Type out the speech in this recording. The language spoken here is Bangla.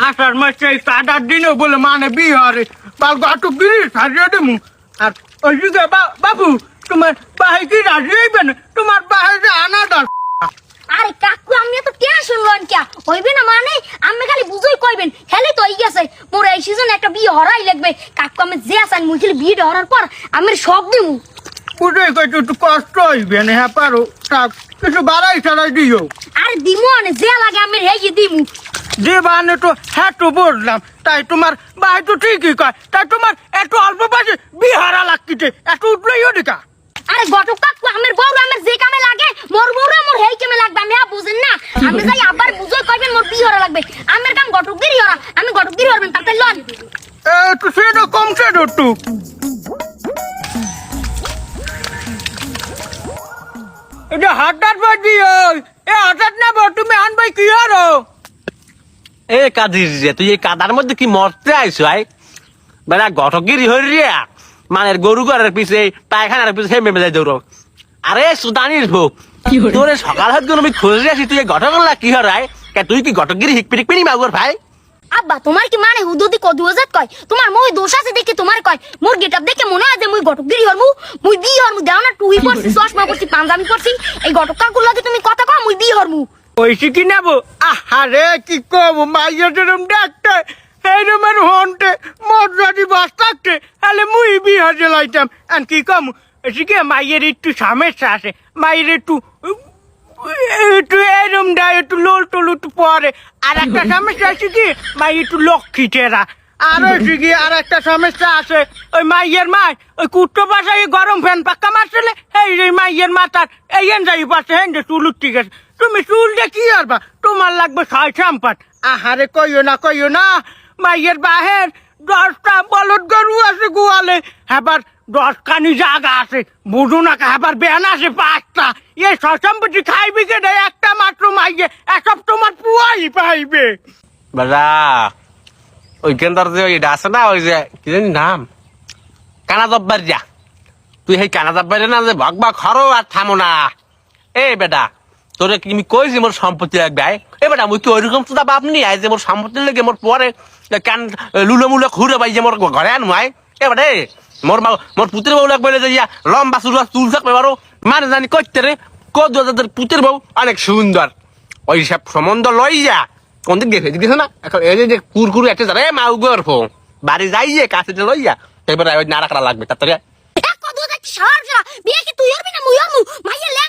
আষাঢ় মাসে কাটার দিনে বলে মানে বিহারে বাল গাটু গিরি সাজিয়ে দেবো আর ওই দিকে বাবু তোমার বাহে কি রাজি হইবে না তোমার বাহে যে আনা দর আরে কাকু আমি তো টেনশন লন কে হইবে না মানে আমি খালি বুঝই কইবেন হেলে তো হই গেছে মোর এই সিজন একটা বিয়ে হরাই লাগবে কাকু আমি যে আসান মুই খালি বিয়ে হরার পর আমি সব দিমু বুঝে কইতো একটু কষ্ট হইবে না হ্যাঁ পারো থাক কিছু বাড়াই ছাড়াই দিও আরে দিমু আনে যে লাগে আমি হেই দিমু যে বানে তো হ্যাঁ তো বললাম তাই তোমার বাহে তো ঠিকই কয় তাই তোমার একটু অল্প পাশে বিহারা লাগতিতে একটু উঠলেই ওদিকা আরে গটক কাকু আমার বউর আমার যে কামে লাগে মোর বউর মোর হেই কামে লাগবে আমি বুঝেন না আমি যাই আবার বুঝই কইবেন মোর বিয়ে হরা লাগবে আমার কাম গটক গিরি হরা আমি গটক গিরি হরবেন তাতে লন একটু সেটা কমছে একটু এটা হাটার বাজি এ হঠাৎ না তুমি আনবাই কি আরো এ কাদির রে তুই এই কাদার মধ্যে কি মরতে আইছো আই বেড়া গঠকিরি হই রিয়া মানের গরু ঘরের পিছে পায়খানার পিছে হেমে যাই দৌড় আরে সুদানির ভোগ তোরে সকাল হাত আমি খুঁজে আসি তুই গঠক কি হরাই তুই কি গঠকিরি হিকপিনি মাগুর ভাই আব্বা তোমার কি মানে হুদুদি কদুয়াজাত কয় তোমার মই দোষ আছে দেখে তোমার কয় মোর গেটআপ দেখে মনে হয় যে মুই গটকগিরি হরমু মুই বিয়ে হরমু দাও না টুই পরছি চশমা পরছি পাঞ্জাবি পরছি এই গটকার গুলাকে তুমি কথা কও মুই বিয়ে হরমু ওইসি কি নেবো আহারে কি কম মাইয়া যেরম ডাকতে এইরমের হন্টে মোর যদি বাস থাকতে তাহলে মুই বিয়ে জেলাইতাম আর কি কম এসে কি মাইয়ের একটু সমস্যা আছে মাইয়ের একটু একটু এরম দেয় একটু লোল টোল একটু পরে আর একটা সমস্যা আছে কি মাই একটু লক্ষ্মী চেরা আর হয়েছে কি আর একটা সমস্যা আছে ওই মাইয়ের মাই ওই কুট্টো পাশে গরম ফ্যান পাক্কা মারছিলে এই মাইয়ের মাথার এই যাই পাশে হ্যাঁ চুল উঠতে গেছে তুমি চুল দিয়ে কি করবা তোমার লাগবে 6 সম্পাট আহারে কইও না মাইয়ের বাহের 10টা বলদ গরু আছে গোয়ালে এবার 10খানি জায়গা আছে বুঝো না এবার বেন আছে 5টা এই সম্পত্তি খাইবি কে একটা মাত্র মাইয়ে এসব তোমার পুয়াই পাইবে বেড়া ওই কেন্দ্র যে ওইটা আছে না ওই যে কি জানি নাম কানা জব্বার যা তুই সেই কানা জব্বারে না যে ভগ ভগ হরো আর থামো না এ বেটা তোরে তুমি কই যে মোর সম্পত্তি লাগবে এ বেটা মুই কি ওইরকম তো বাপ নি আই যে মোর সম্পত্তি লাগে মোর পরে কান লুলো মুলো ঘুরে বাই যে মোর ঘরে আনু আই এ বেটা মোর পুত্রের বউ লাগবে যে লম্বা চুল থাকবে পারো মানে জানি কইতে রে কত পুত্রের বউ অনেক সুন্দর ওই সব সম্বন্ধ লই যা কোন দিক গেছে দিকে না এখন এই যে কুরকুরু একটা যাবে মাউ গর্ফ বাড়ি যাইয়ে কাছে লই যা এবারে ওই নাড়া করা লাগবে তাড়াতাড়ি এক কদুয়াজাত সারজা বিয়ে কি তুই হরবি না মুই হরমু মাইয়া ল্যাংরা